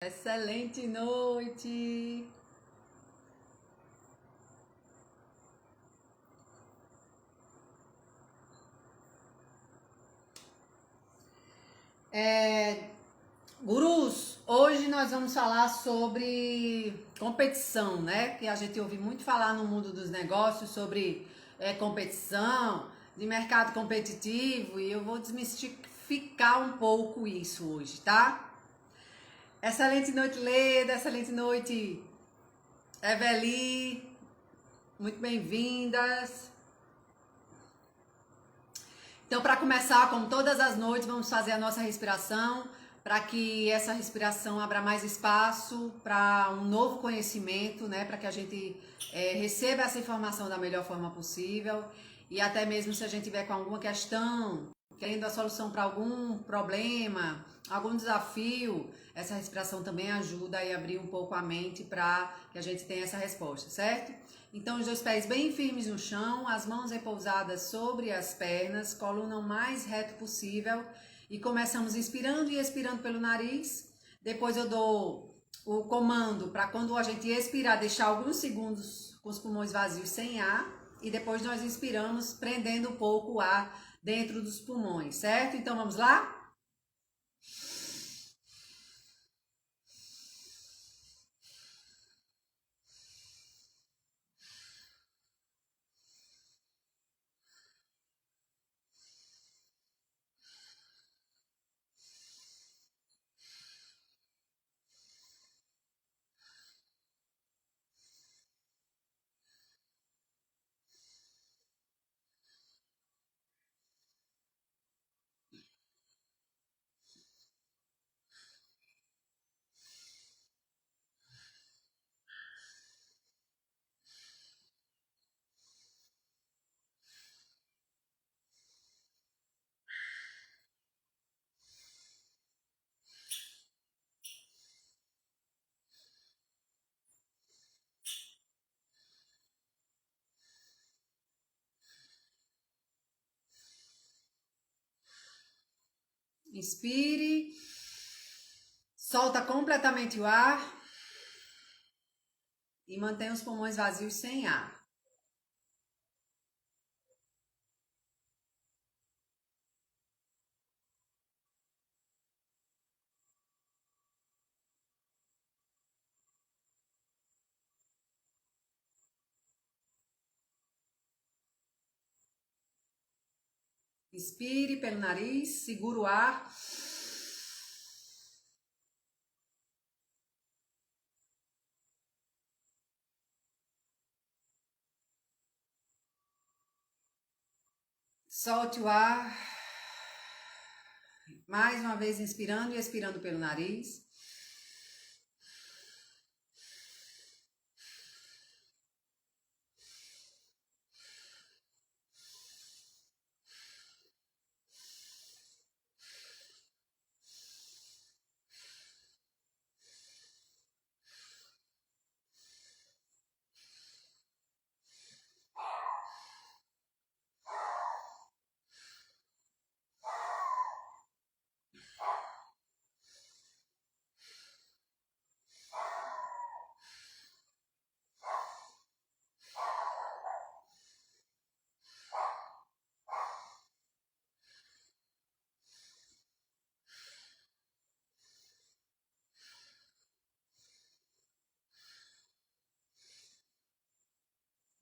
Excelente noite! Gurus, hoje nós vamos falar sobre competição, né? Que a gente ouve muito falar no mundo dos negócios sobre competição, de mercado competitivo, e eu vou desmistificar um pouco isso hoje, tá? Excelente noite, Leda, excelente noite, Eveli, muito bem-vindas. Então, para começar, como todas as noites, vamos fazer a nossa respiração, para que essa respiração abra mais espaço para um novo conhecimento, né? Para que a gente receba essa informação da melhor forma possível. E até mesmo se a gente tiver com alguma questão, querendo a solução para algum problema, algum desafio, essa respiração também ajuda a abrir um pouco a mente para que a gente tenha essa resposta, certo? Então, os dois pés bem firmes no chão, as mãos repousadas sobre as pernas, coluna o mais reto possível. E começamos inspirando e expirando pelo nariz. Depois eu dou o comando para quando a gente expirar, deixar alguns segundos com os pulmões vazios sem ar. E depois nós inspiramos, prendendo um pouco o ar dentro dos pulmões, certo? Então, vamos lá? Inspire, solta completamente o ar e mantém os pulmões vazios sem ar. Inspire pelo nariz, segura o ar. Solte o ar. Mais uma vez, inspirando e expirando pelo nariz.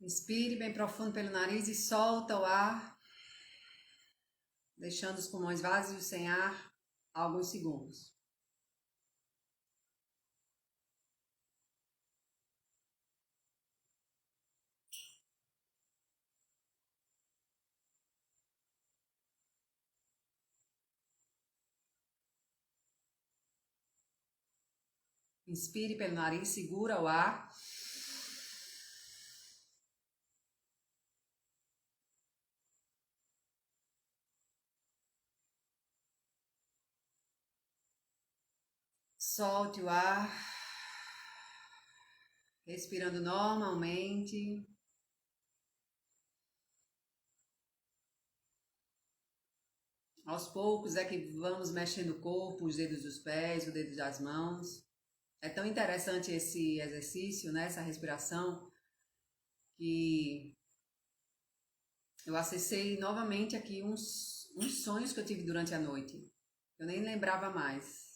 Inspire bem profundo pelo nariz e solta o ar, deixando os pulmões vazios sem ar alguns segundos. Inspire pelo nariz, segura o ar. Solte o ar, respirando normalmente. Aos poucos é que vamos mexendo o corpo, os dedos dos pés, os dedos das mãos. É tão interessante esse exercício, né? Essa respiração, que eu acessei novamente aqui uns sonhos que eu tive durante a noite. Eu nem lembrava mais.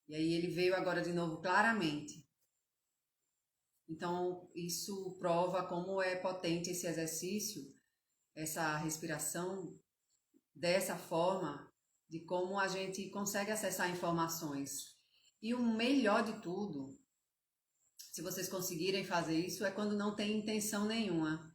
E aí ele veio agora de novo claramente. Então, isso prova como é potente esse exercício, essa respiração, dessa forma, de como a gente consegue acessar informações. E o melhor de tudo, se vocês conseguirem fazer isso, é quando não tem intenção nenhuma.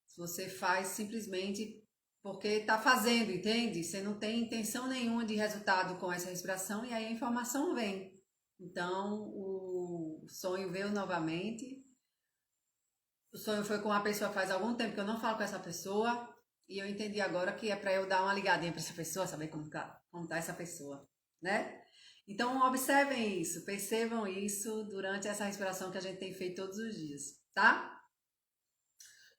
Se você faz simplesmente porque está fazendo, entende? Você não tem intenção nenhuma de resultado com essa respiração e aí a informação vem. Então, o sonho veio novamente. O sonho foi com uma pessoa faz algum tempo que eu não falo com essa pessoa e eu entendi agora que é para eu dar uma ligadinha para essa pessoa, saber como tá essa pessoa, né? Então, observem isso, percebam isso durante essa respiração que a gente tem feito todos os dias, tá?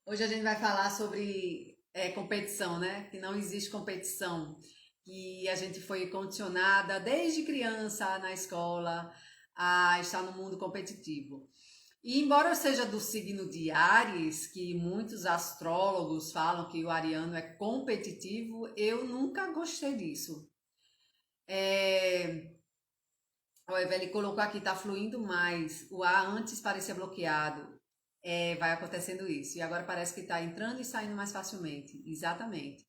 Hoje a gente vai falar sobre competição, né? Que não existe competição, que a gente foi condicionada desde criança na escola a estar no mundo competitivo. E embora eu seja do signo de Áries, que muitos astrólogos falam que o ariano é competitivo, eu nunca gostei disso. O Eveli colocou aqui, tá fluindo mais. O ar antes parecia bloqueado. Vai acontecendo isso. E agora parece que tá entrando e saindo mais facilmente. Exatamente.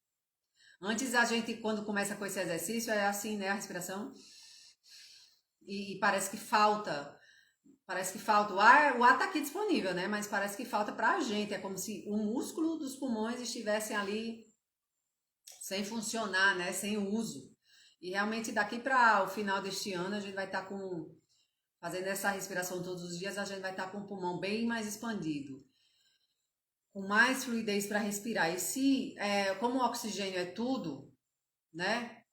Antes a gente, quando começa com esse exercício, é assim, né? A respiração. E parece que falta. Parece que falta. O ar tá aqui disponível, né? Mas parece que falta pra gente. É como se o músculo dos pulmões estivessem ali sem funcionar, né? Sem uso. E realmente daqui para o final deste ano a gente vai estar fazendo essa respiração todos os dias, a gente vai estar com o pulmão bem mais expandido, com mais fluidez para respirar. E como o oxigênio é tudo, né?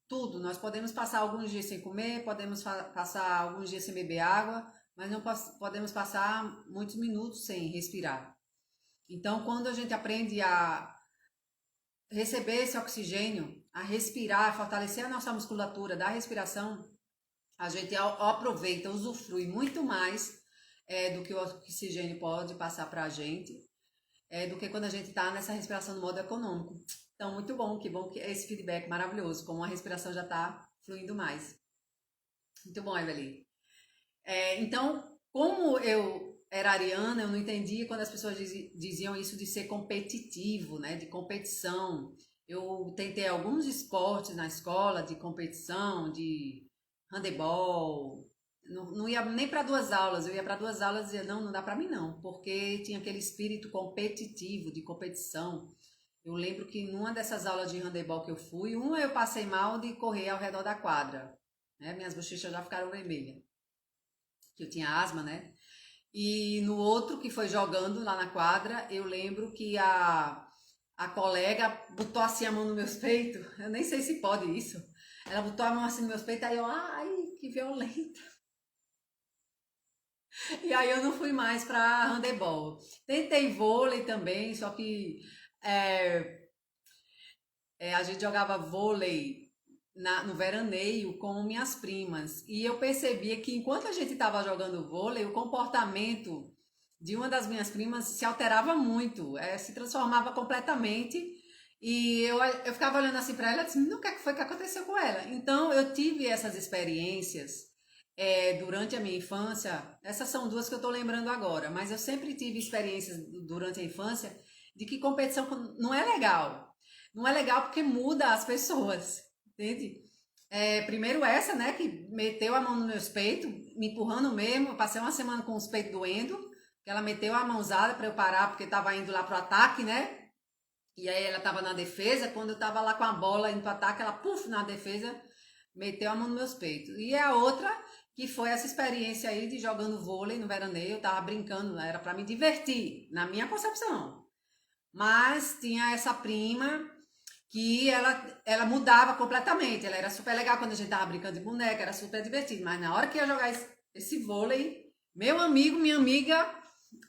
Tudo. Nós podemos passar alguns dias sem comer, podemos passar alguns dias sem beber água, mas não podemos passar muitos minutos sem respirar. Então, quando a gente aprende a receber esse oxigênio, a respirar, a fortalecer a nossa musculatura da respiração, a gente aproveita, usufrui muito mais do que o oxigênio pode passar para a gente, do que quando a gente está nessa respiração no modo econômico. Então, muito bom que esse feedback maravilhoso, como a respiração já está fluindo mais. Muito bom, Evelyn. Então, como eu era ariana, eu não entendia quando as pessoas diziam isso de ser competitivo, né, de competição. Eu tentei alguns esportes na escola de competição, de handebol. Não ia nem para 2 aulas, eu ia para 2 aulas e dizia, não dá para mim não, porque tinha aquele espírito competitivo, de competição. Eu lembro que numa dessas aulas de handebol que eu fui, eu passei mal de correr ao redor da quadra, né? Minhas bochechas já ficaram vermelhas, que eu tinha asma, né? E no outro, que foi jogando lá na quadra, eu lembro que a colega botou assim a mão nos meus peitos. Eu nem sei se pode isso. Ela botou a mão assim nos meus peitos, aí eu, ai, que violenta. E aí eu não fui mais pra handebol. Tentei vôlei também, só que a gente jogava vôlei no veraneio com minhas primas. E eu percebia que enquanto a gente estava jogando vôlei, o comportamento de uma das minhas primas se alterava muito, se transformava completamente. E eu ficava olhando assim para ela e disse, o que foi que aconteceu com ela? Então eu tive essas experiências durante a minha infância. Essas são 2 que eu estou lembrando agora, mas eu sempre tive experiências durante a infância de que competição não é legal. Não é legal porque muda as pessoas, entende? Primeiro essa, né, que meteu a mão nos meus peitos, me empurrando mesmo. Eu passei uma semana com os peitos doendo, que ela meteu a mãozada para eu parar, porque estava indo lá pro ataque, né? E aí ela estava na defesa, quando eu estava lá com a bola indo pro ataque, ela, puf, na defesa, meteu a mão nos meus peitos. E a outra, que foi essa experiência aí de jogando vôlei no veraneio, eu tava brincando, era para me divertir, na minha concepção. Mas tinha essa prima que ela mudava completamente. Ela era super legal quando a gente tava brincando de boneca, era super divertido. Mas na hora que ia jogar esse vôlei, meu amigo, minha amiga,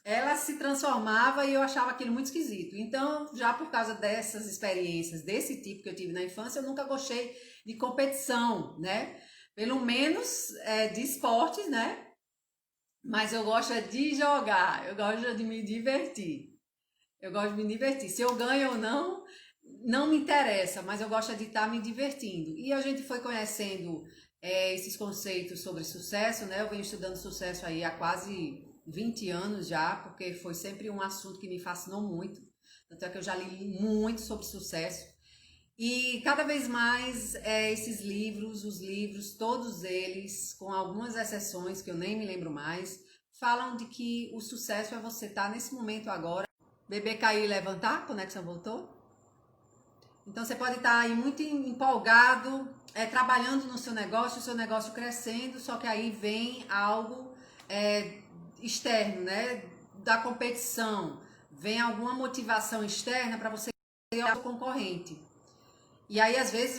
ela se transformava e eu achava aquilo muito esquisito. Então, já por causa dessas experiências, desse tipo que eu tive na infância, eu nunca gostei de competição, né? Pelo menos de esportes, né? Mas eu gosto de jogar, eu gosto de me divertir. Eu gosto de me divertir. Se eu ganho ou não, não me interessa, mas eu gosto de estar me divertindo. E a gente foi conhecendo esses conceitos sobre sucesso, né? Eu venho estudando sucesso aí há quase 20 anos já, porque foi sempre um assunto que me fascinou muito. Tanto é que eu já li muito sobre sucesso. E cada vez mais esses livros, os livros, todos eles, com algumas exceções que eu nem me lembro mais, falam de que o sucesso é você estar nesse momento agora. Bebê caiu e levantar, conexão voltou. Então você pode estar aí muito empolgado, trabalhando no seu negócio crescendo, só que aí vem algo externo, né? Da competição, vem alguma motivação externa para você ser o concorrente. E aí, às vezes,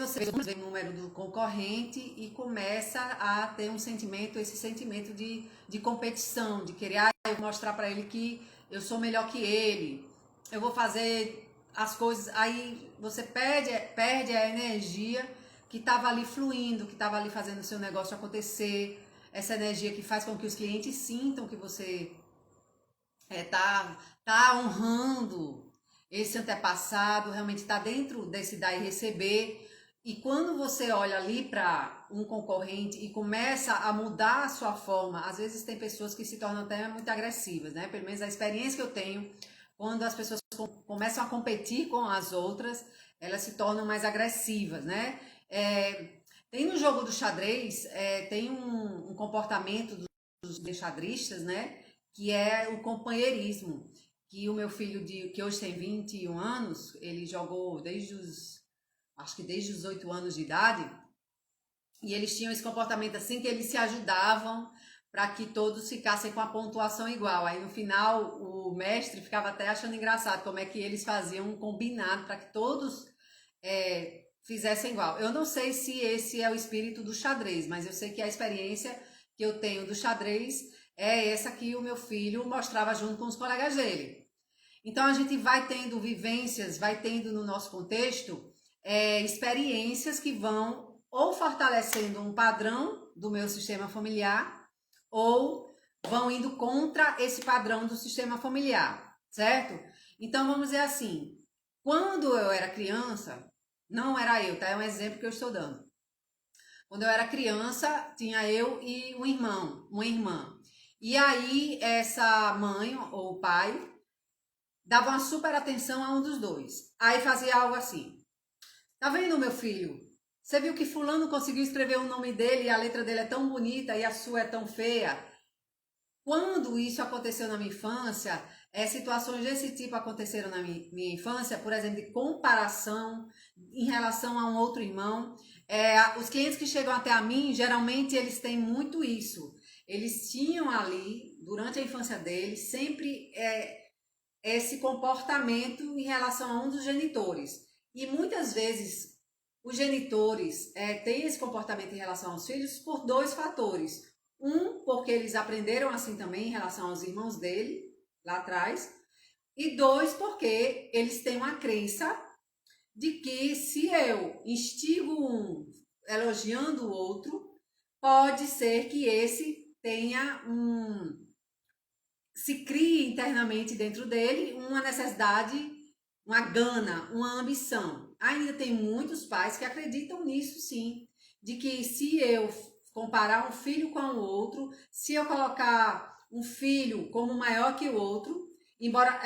você vê o número do concorrente e começa a ter um sentimento, esse sentimento de competição, de querer eu vou mostrar para ele que eu sou melhor que ele, eu vou fazer as coisas. Aí você perde a energia que estava ali fluindo, que estava ali fazendo o seu negócio acontecer, essa energia que faz com que os clientes sintam que você tá honrando esse antepassado, realmente está dentro desse dar e receber. E quando você olha ali para um concorrente e começa a mudar a sua forma, às vezes tem pessoas que se tornam até muito agressivas, né? Pelo menos a experiência que eu tenho, quando as pessoas começam a competir com as outras, elas se tornam mais agressivas, né? Tem no jogo do xadrez, tem um comportamento dos xadristas, né? Que é o companheirismo, que o meu filho, que hoje tem 21 anos, ele jogou acho que desde os 8 anos de idade, e eles tinham esse comportamento assim, que eles se ajudavam para que todos ficassem com a pontuação igual. Aí no final o mestre ficava até achando engraçado como é que eles faziam um combinado para que todos fizessem igual. Eu não sei se esse é o espírito do xadrez, mas eu sei que a experiência que eu tenho do xadrez é essa que o meu filho mostrava junto com os colegas dele. Então a gente vai tendo vivências, vai tendo no nosso contexto experiências que vão ou fortalecendo um padrão do meu sistema familiar ou vão indo contra esse padrão do sistema familiar, certo? Então vamos dizer assim, quando eu era criança, não era eu, tá? É um exemplo que eu estou dando. Quando eu era criança, tinha eu e um irmão, uma irmã. E aí, essa mãe ou pai dava uma super atenção a um dos dois. Aí fazia algo assim: tá vendo, meu filho? Você viu que fulano conseguiu escrever o nome dele e a letra dele é tão bonita e a sua é tão feia? Quando isso aconteceu na minha infância, situações desse tipo aconteceram na minha infância, por exemplo, de comparação em relação a um outro irmão. Os clientes que chegam até a mim, geralmente eles têm muito isso. Eles tinham ali, durante a infância deles, sempre esse comportamento em relação a um dos genitores. E muitas vezes os genitores têm esse comportamento em relação aos filhos por dois fatores. Um, porque eles aprenderam assim também em relação aos irmãos dele, lá atrás. E dois, porque eles têm uma crença de que se eu instigo um elogiando o outro, pode ser que esse tenha se crie internamente dentro dele uma necessidade, uma gana, uma ambição. Ainda tem muitos pais que acreditam nisso, sim, de que se eu comparar um filho com o outro, se eu colocar um filho como maior que o outro, embora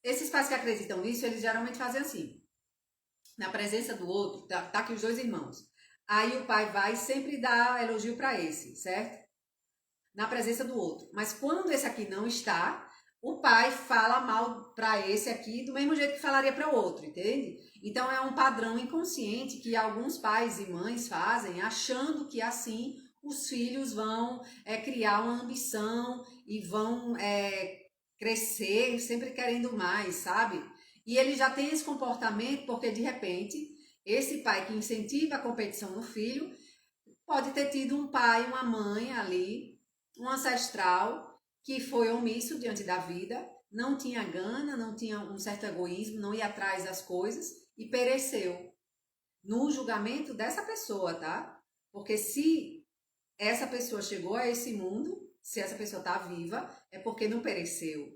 esses pais que acreditam nisso, eles geralmente fazem assim, na presença do outro, tá aqui os dois irmãos. Aí o pai vai sempre dar elogio para esse, certo? Na presença do outro. Mas quando esse aqui não está, o pai fala mal para esse aqui do mesmo jeito que falaria para o outro, entende? Então é um padrão inconsciente que alguns pais e mães fazem, achando que assim os filhos vão criar uma ambição e vão crescer sempre querendo mais, sabe? E ele já tem esse comportamento porque de repente esse pai que incentiva a competição no filho pode ter tido um pai, uma mãe ali, um ancestral que foi omisso diante da vida, não tinha gana, não tinha um certo egoísmo, não ia atrás das coisas e pereceu. No julgamento dessa pessoa, tá? Porque se essa pessoa chegou a esse mundo, se essa pessoa está viva, é porque não pereceu.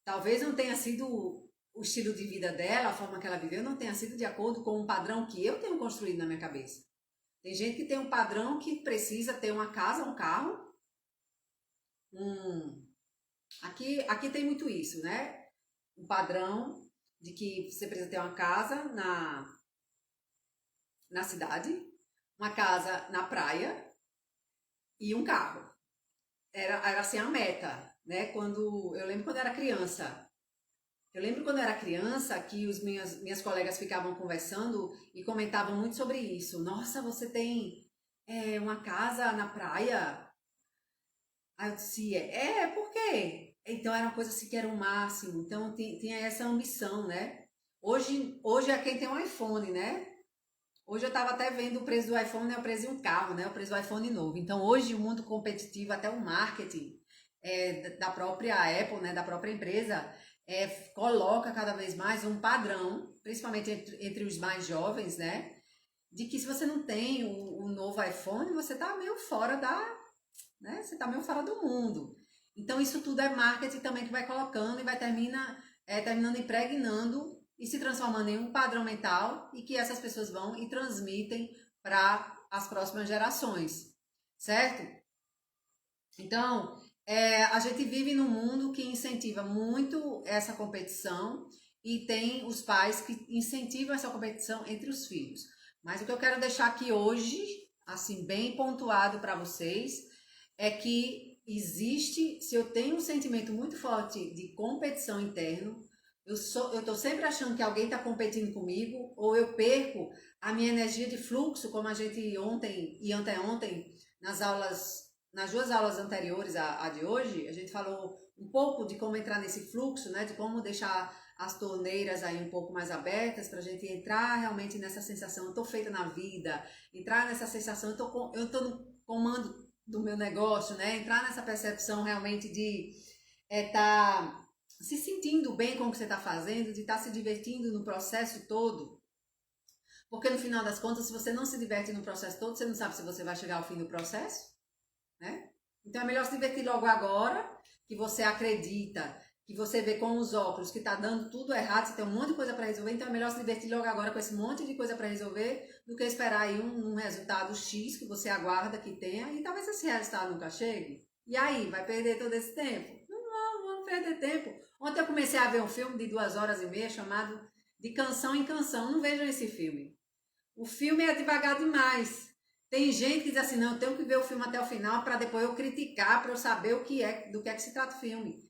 Talvez não tenha sido o estilo de vida dela, a forma que ela viveu, não tenha sido de acordo com um padrão que eu tenho construído na minha cabeça. Tem gente que tem um padrão que precisa ter uma casa, um carro. Aqui tem muito isso, né? Um padrão de que você precisa ter uma casa na cidade, uma casa na praia e um carro. Era assim a meta, né? Eu lembro quando era criança. Eu lembro quando eu era criança que minhas colegas ficavam conversando e comentavam muito sobre isso. Nossa, você tem uma casa na praia? Aí eu disse, por quê? Então era uma coisa assim que era o máximo. Então tinha essa ambição, né? Hoje é quem tem um iPhone, né? Hoje eu estava até vendo o preço do iPhone, né? O preço de um carro, né? O preço do iPhone novo. Então hoje o mundo competitivo, até o marketing da própria Apple, né? Da própria empresa, coloca cada vez mais um padrão, principalmente entre os mais jovens, né? De que se você não tem o novo iPhone, você tá meio fora né? Você tá meio fora do mundo. Então isso tudo é marketing também que vai colocando e vai terminando impregnando e se transformando em um padrão mental e que essas pessoas vão e transmitem para as próximas gerações, certo? Então, a gente vive num mundo que incentiva muito essa competição e tem os pais que incentivam essa competição entre os filhos. Mas o que eu quero deixar aqui hoje, assim, bem pontuado para vocês, é que existe, se eu tenho um sentimento muito forte de competição interno, eu tô sempre achando que alguém está competindo comigo, ou eu perco a minha energia de fluxo, como a gente ontem e anteontem, nas duas aulas anteriores à de hoje, a gente falou um pouco de como entrar nesse fluxo, né? De como deixar as torneiras aí um pouco mais abertas para a gente entrar realmente nessa sensação, eu tô feita na vida, entrar nessa sensação, eu tô no comando do meu negócio, né? Entrar nessa percepção realmente de tá se sentindo bem com o que você está fazendo, de estar se divertindo no processo todo. Porque no final das contas, se você não se diverte no processo todo, você não sabe se você vai chegar ao fim do processo, né? Então é melhor se divertir logo agora, que você acredita, que você vê com os óculos que está dando tudo errado, você tem um monte de coisa para resolver, então é melhor se divertir logo agora com esse monte de coisa para resolver, do que esperar aí um resultado X que você aguarda que tenha, e talvez esse resultado nunca chegue. E aí, vai perder todo esse tempo? Não vamos perder tempo. Ontem eu comecei a ver um filme de 2 horas e meia chamado De Canção em Canção. Não vejam esse filme. O filme é devagar demais. Tem gente que diz assim, não, eu tenho que ver o filme até o final para depois eu criticar, para eu saber do que é que se trata o filme.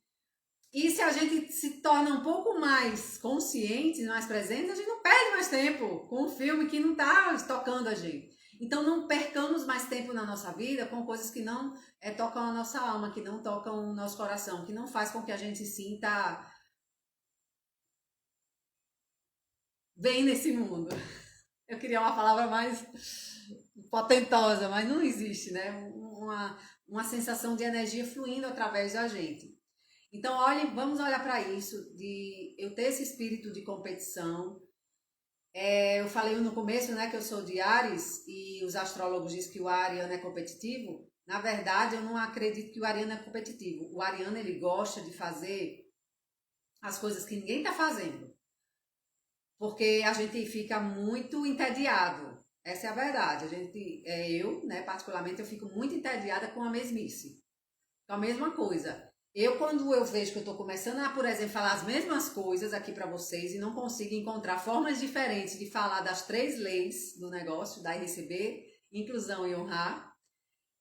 E se a gente se torna um pouco mais consciente, mais presente, a gente não perde mais tempo com um filme que não está tocando a gente. Então não percamos mais tempo na nossa vida com coisas que não tocam a nossa alma, que não tocam o nosso coração, que não faz com que a gente se sinta bem nesse mundo. Eu queria uma palavra mais potentosa, mas não existe, né? Uma sensação de energia fluindo através da gente. Então, vamos olhar para isso, de eu ter esse espírito de competição. Eu falei no começo, né, que eu sou de Áries e os astrólogos dizem que o ariano é competitivo. Na verdade, eu não acredito que o ariano é competitivo. O ariano, ele gosta de fazer as coisas que ninguém está fazendo, porque a gente fica muito entediado. Essa é a verdade. Né, particularmente, eu fico muito entediada com a mesmice. Com a mesma coisa. Quando eu vejo que eu estou começando a, por exemplo, falar as mesmas coisas aqui para vocês e não consigo encontrar formas diferentes de falar das 3 leis do negócio, dar e receber, inclusão e honrar,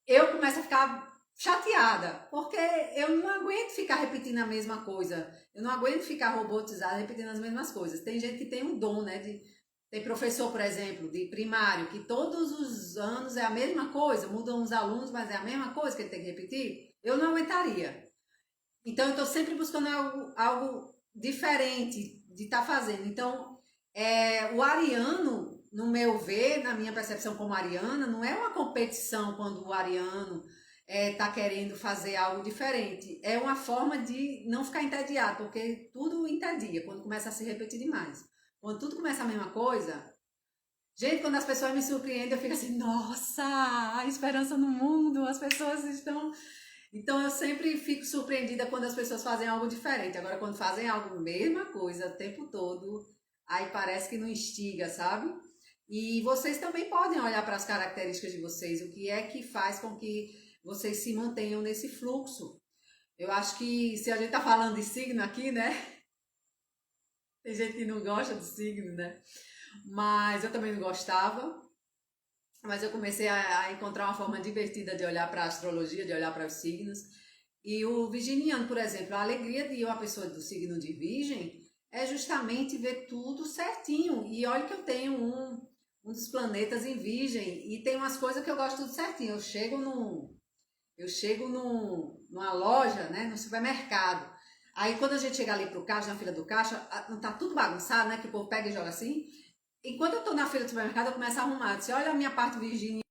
eu começo a ficar chateada, porque eu não aguento ficar repetindo a mesma coisa, eu não aguento ficar robotizada repetindo as mesmas coisas. Tem gente que tem um dom, né, tem professor, por exemplo, de primário, que todos os anos é a mesma coisa, mudam os alunos, mas é a mesma coisa que ele tem que repetir. Eu não aguentaria. Então, eu estou sempre buscando algo diferente de estar fazendo. Então, o ariano, no meu ver, na minha percepção como ariana, não é uma competição quando o ariano tá querendo fazer algo diferente. É uma forma de não ficar entediado, porque tudo entedia quando começa a se repetir demais. Quando tudo começa a mesma coisa, gente, quando as pessoas me surpreendem, eu fico assim, nossa, a esperança no mundo, as pessoas estão. Então eu sempre fico surpreendida quando as pessoas fazem algo diferente. Agora, quando fazem algo mesma coisa o tempo todo, aí parece que não instiga, sabe? E vocês também podem olhar para as características de vocês, o que é que faz com que vocês se mantenham nesse fluxo. Eu acho que se a gente tá falando de signo aqui, né? Tem gente que não gosta de signo, né? Mas eu também não gostava. Mas eu comecei a encontrar uma forma divertida de olhar para a astrologia, de olhar para os signos. E o virginiano, por exemplo, a alegria de uma pessoa do signo de Virgem é justamente ver tudo certinho. E olha que eu tenho um dos planetas em Virgem e tem umas coisas que eu gosto tudo certinho. Numa loja, né, no supermercado. Aí quando a gente chega ali pro caixa, na fila do caixa, não tá tudo bagunçado, né, que o povo pega e joga assim. Enquanto eu tô na fila do supermercado, eu começo a arrumar. Eu disse, olha a minha parte virginiana.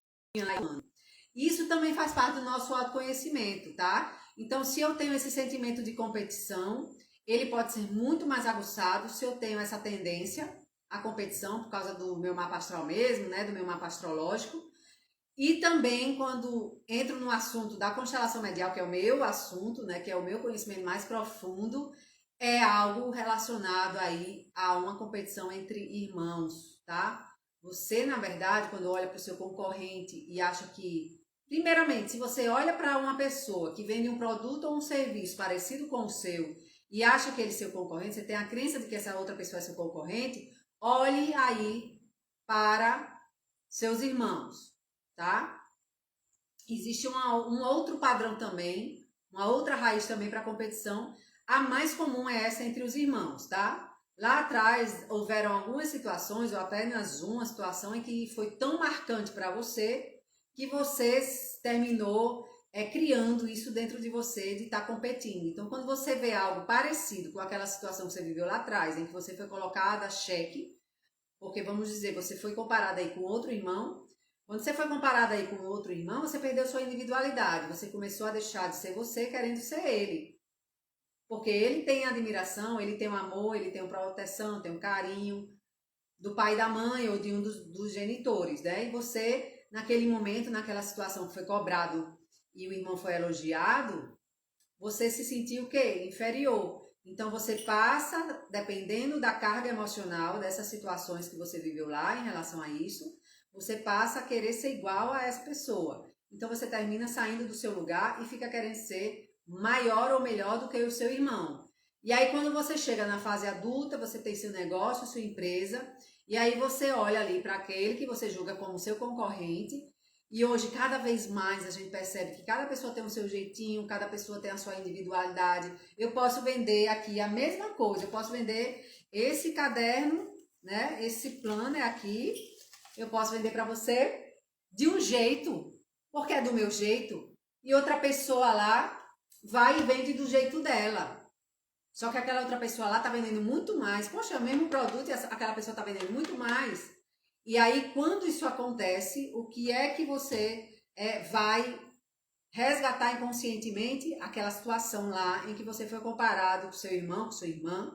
Isso também faz parte do nosso autoconhecimento, tá? Então, se eu tenho esse sentimento de competição, ele pode ser muito mais aguçado se eu tenho essa tendência à competição por causa do meu mapa astral mesmo, né, do meu mapa astrológico. E também quando entro no assunto da constelação medial, que é o meu assunto, né, que é o meu conhecimento mais profundo, é algo relacionado aí a uma competição entre irmãos, tá? Você, na verdade, quando olha para o seu concorrente e acha que, primeiramente, se você olha para uma pessoa que vende um produto ou um serviço parecido com o seu e acha que ele é seu concorrente, você tem a crença de que essa outra pessoa é seu concorrente, olhe aí para seus irmãos, tá? Existe um outro padrão também, uma outra raiz também para a competição. A mais comum é essa entre os irmãos, tá? Lá atrás houveram algumas situações, ou apenas uma situação, em que foi tão marcante para você que você terminou criando isso dentro de você, de estar competindo. Então, quando você vê algo parecido com aquela situação que você viveu lá atrás, em que você foi colocada a xeque, porque vamos dizer, você foi comparada aí com outro irmão, quando você foi comparada aí com outro irmão, você perdeu sua individualidade, você começou a deixar de ser você querendo ser ele. Porque ele tem admiração, ele tem um amor, ele tem uma proteção, tem um carinho do pai e da mãe ou de um dos genitores, né? E você, naquele momento, naquela situação que foi cobrado e o irmão foi elogiado, você se sentiu o quê? Inferior. Então você passa, dependendo da carga emocional dessas situações que você viveu lá em relação a isso, você passa a querer ser igual a essa pessoa. Então você termina saindo do seu lugar e fica querendo ser maior ou melhor do que o seu irmão. E aí quando você chega na fase adulta, você tem seu negócio, sua empresa, e aí você olha ali para aquele que você julga como seu concorrente. E hoje, cada vez mais, a gente percebe que cada pessoa tem o seu jeitinho, cada pessoa tem a sua individualidade. Eu posso vender aqui a mesma coisa, eu posso vender esse caderno, né? Esse planner aqui, eu posso vender para você de um jeito, porque é do meu jeito, e outra pessoa lá vai e vende do jeito dela. Só que aquela outra pessoa lá tá vendendo muito mais. Poxa, é o mesmo produto e aquela pessoa tá vendendo muito mais. E aí, quando isso acontece, o que é que você vai resgatar inconscientemente aquela situação lá em que você foi comparado com seu irmão, com sua irmã,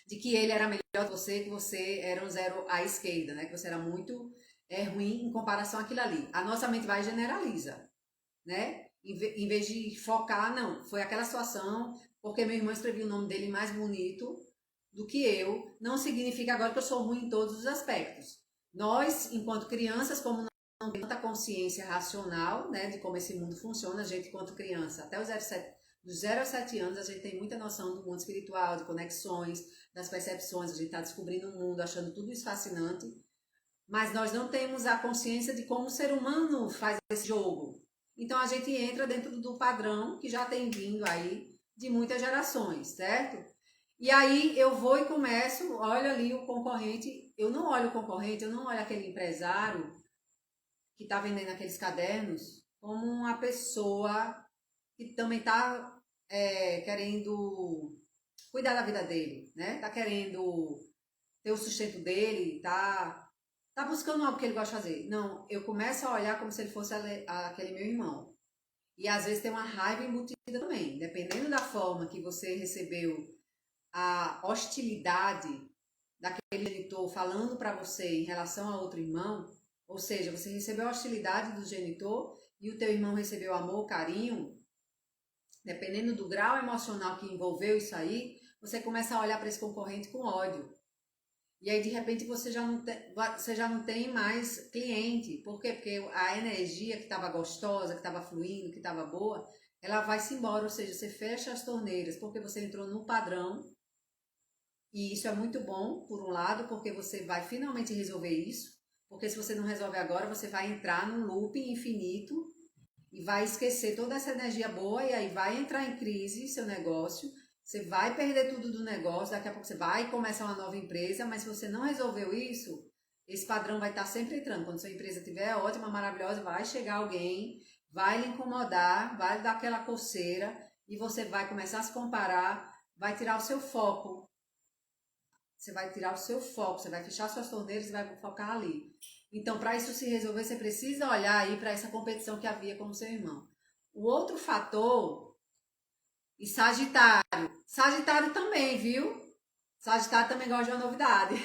de que ele era melhor que você era um zero à esquerda, né? Que você era muito ruim em comparação àquilo ali. A nossa mente vai e generaliza, né? Em vez de focar, não, foi aquela situação, porque meu irmão escreveu o nome dele mais bonito do que eu, não significa agora que eu sou ruim em todos os aspectos. Nós, enquanto crianças, como não temos tanta consciência racional, né, de como esse mundo funciona, a gente, enquanto criança, até os 0 aos 7 anos, a gente tem muita noção do mundo espiritual, de conexões, das percepções, a gente está descobrindo o mundo, achando tudo isso fascinante, mas nós não temos a consciência de como o ser humano faz esse jogo. Então a gente entra dentro do padrão que já tem vindo aí de muitas gerações, certo? E aí eu vou e começo, olho ali o concorrente, eu não olho o concorrente, eu não olho aquele empresário que está vendendo aqueles cadernos como uma pessoa que também está querendo cuidar da vida dele, né? Está querendo ter o sustento dele, tá buscando algo que ele gosta de fazer. Não, eu começo a olhar como se ele fosse aquele meu irmão. E às vezes tem uma raiva embutida também. Dependendo da forma que você recebeu a hostilidade daquele genitor falando para você em relação a outro irmão, ou seja, você recebeu a hostilidade do genitor e o teu irmão recebeu amor, carinho, dependendo do grau emocional que envolveu isso aí, você começa a olhar para esse concorrente com ódio. E aí, de repente, você já não tem mais cliente. Por quê? Porque a energia que estava gostosa, que estava fluindo, que estava boa, ela vai-se embora. Ou seja, você fecha as torneiras, porque você entrou num padrão. E isso é muito bom, por um lado, porque você vai finalmente resolver isso. Porque se você não resolve agora, você vai entrar num looping infinito e vai esquecer toda essa energia boa e aí vai entrar em crise seu negócio. Você vai perder tudo do negócio, daqui a pouco você vai começar uma nova empresa, mas se você não resolveu isso, esse padrão vai estar sempre entrando. Quando sua empresa estiver ótima, maravilhosa, vai chegar alguém, vai lhe incomodar, vai lhe dar aquela coceira e você vai começar a se comparar, vai tirar o seu foco. Você vai tirar o seu foco, você vai fechar suas torneiras e vai focar ali. Então, para isso se resolver, você precisa olhar aí para essa competição que havia com o seu irmão. O outro fator, e Sagitário. Sagitário também, viu? Sagitário também gosta de uma novidade.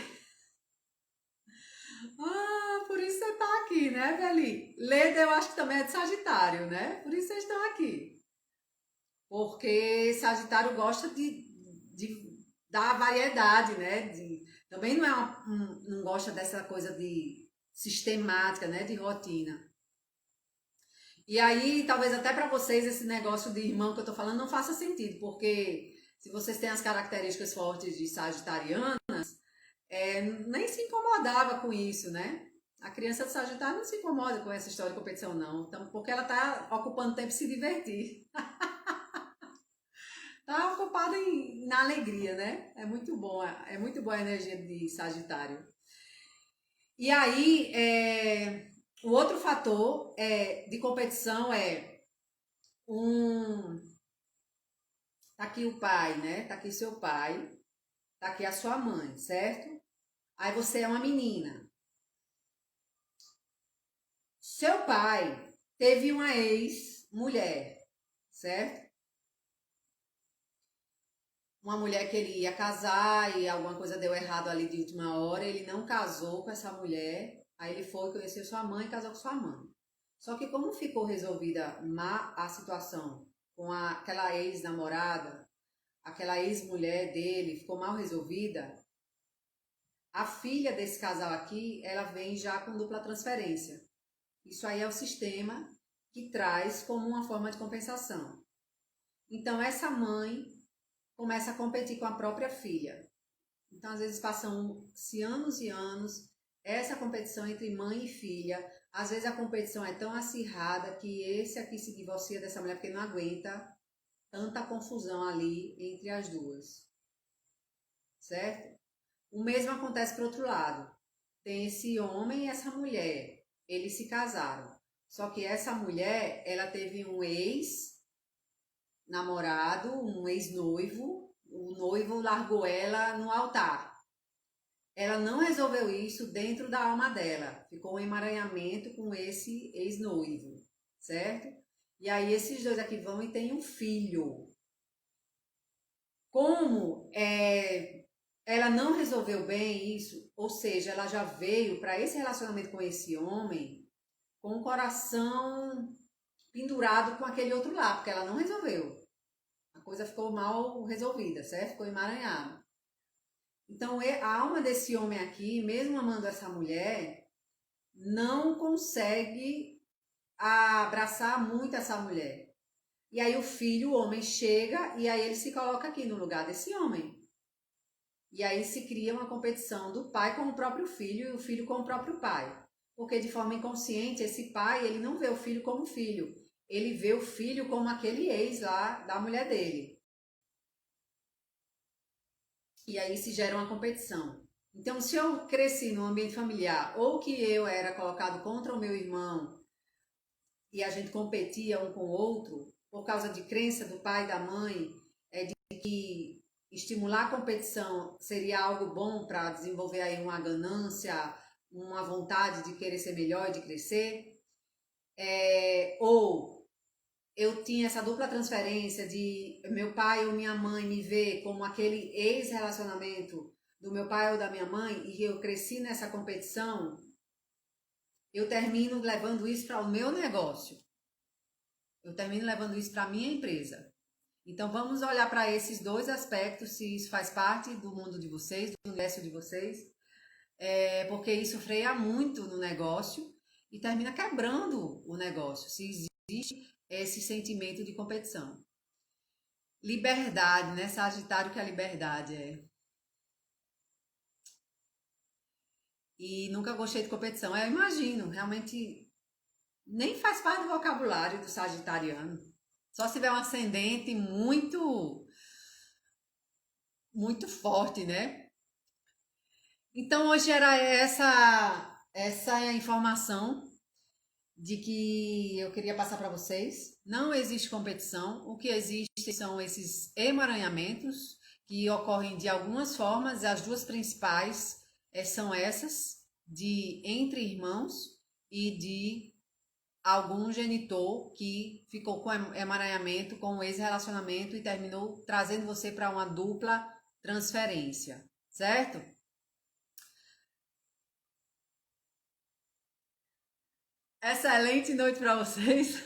Ah, por isso você tá aqui, né, Beli? Leda, eu acho que também é de Sagitário, né? Por isso vocês estão aqui. Porque Sagitário gosta de dar variedade, né? Também não, não gosta dessa coisa de sistemática, né? De rotina. E aí, talvez até para vocês, esse negócio de irmão que eu tô falando não faça sentido, porque se vocês têm as características fortes de sagitarianas, nem se incomodava com isso, né? A criança de Sagitário não se incomoda com essa história de competição, não. Então, porque ela tá ocupando tempo de se divertir. Tá ocupada na alegria, né? É muito boa a energia de Sagitário. E aí, o outro fator de competição tá aqui o pai, né? Tá aqui seu pai, tá aqui a sua mãe, certo? Aí você é uma menina. Seu pai teve uma ex-mulher, certo? Uma mulher que ele ia casar e alguma coisa deu errado ali de última hora, ele não casou com essa mulher, aí ele foi conhecer sua mãe e casou com sua mãe. Só que como ficou resolvida a situação com aquela ex-namorada, aquela ex-mulher dele, ficou mal resolvida, a filha desse casal aqui, ela vem já com dupla transferência. Isso aí é o sistema que traz como uma forma de compensação. Então essa mãe começa a competir com a própria filha. Então, às vezes, passam-se anos e anos essa competição entre mãe e filha. Às vezes, a competição é tão acirrada que esse aqui se divorcia dessa mulher porque não aguenta tanta confusão ali entre as duas. Certo? O mesmo acontece para o outro lado. Tem esse homem e essa mulher. Eles se casaram. Só que essa mulher, ela teve um ex-namorado, um ex-noivo. O noivo largou ela no altar. Ela não resolveu isso dentro da alma dela. Ficou um emaranhamento com esse ex-noivo, certo? E aí esses dois aqui vão e têm um filho. Como ela não resolveu bem isso, ou seja, ela já veio para esse relacionamento com esse homem com o coração pendurado com aquele outro lá, porque ela não resolveu. A coisa ficou mal resolvida, certo? Ficou emaranhada. Então, a alma desse homem aqui, mesmo amando essa mulher, não consegue abraçar muito essa mulher. E aí o filho, o homem, chega e aí ele se coloca aqui no lugar desse homem. E aí se cria uma competição do pai com o próprio filho e o filho com o próprio pai. Porque de forma inconsciente, esse pai, ele não vê o filho como filho. Ele vê o filho como aquele ex lá da mulher dele. E aí se gera uma competição. Então, se eu cresci num ambiente familiar ou que eu era colocado contra o meu irmão e a gente competia um com o outro por causa de crença do pai e da mãe, de que estimular a competição seria algo bom para desenvolver aí uma ganância, uma vontade de querer ser melhor e de crescer, ou eu tinha essa dupla transferência de meu pai ou minha mãe me ver como aquele ex-relacionamento do meu pai ou da minha mãe e eu cresci nessa competição, eu termino levando isso para o meu negócio. Eu termino levando isso para a minha empresa. Então vamos olhar para esses dois aspectos, se isso faz parte do mundo de vocês, do universo de vocês, porque isso freia muito no negócio e termina quebrando o negócio, se existe esse sentimento de competição. Liberdade, né? Sagitário, que a liberdade é. E nunca gostei de competição. Eu imagino, realmente nem faz parte do vocabulário do sagitariano. Só se tiver um ascendente muito forte, né? Então hoje era essa informação de que eu queria passar para vocês. Não existe competição, o que existe são esses emaranhamentos que ocorrem de algumas formas, as duas principais são essas, de entre irmãos e de algum genitor que ficou com emaranhamento, com um ex-relacionamento e terminou trazendo você para uma dupla transferência, certo? Excelente noite para vocês.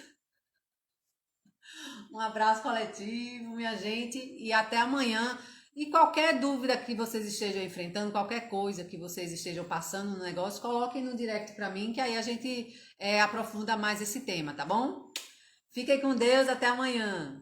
Um abraço coletivo, minha gente, e até amanhã. E qualquer dúvida que vocês estejam enfrentando, qualquer coisa que vocês estejam passando no negócio, coloquem no direct para mim, que aí a gente aprofunda mais esse tema, tá bom? Fiquem com Deus, até amanhã.